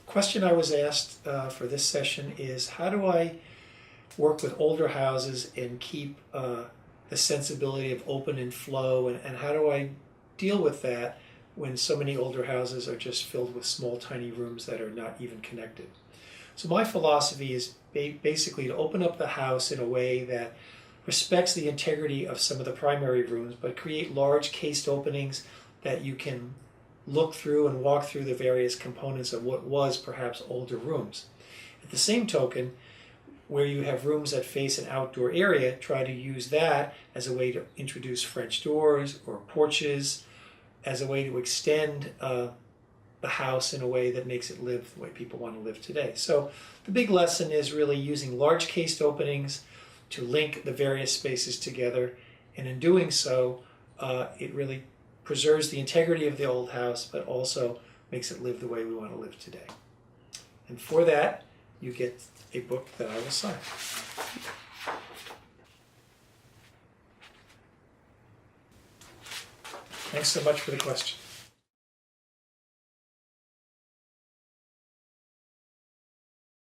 Question I was asked for this session is, how do I work with older houses and keep the sensibility of open and flow, and how do I deal with that when so many older houses are just filled with small tiny rooms that are not even connected? So my philosophy is basically to open up the house in a way that respects the integrity of some of the primary rooms, but create large cased openings that you can look through and walk through the various components of what was perhaps older rooms. At the same token, where you have rooms that face an outdoor area, try to use that as a way to introduce French doors or porches, as a way to extend the house in a way that makes it live the way people want to live today. So the big lesson is really using large cased openings to link the various spaces together, and in doing so, it really preserves the integrity of the old house, but also makes it live the way we want to live today. And for that, you get a book that I will sign. Thanks so much for the question.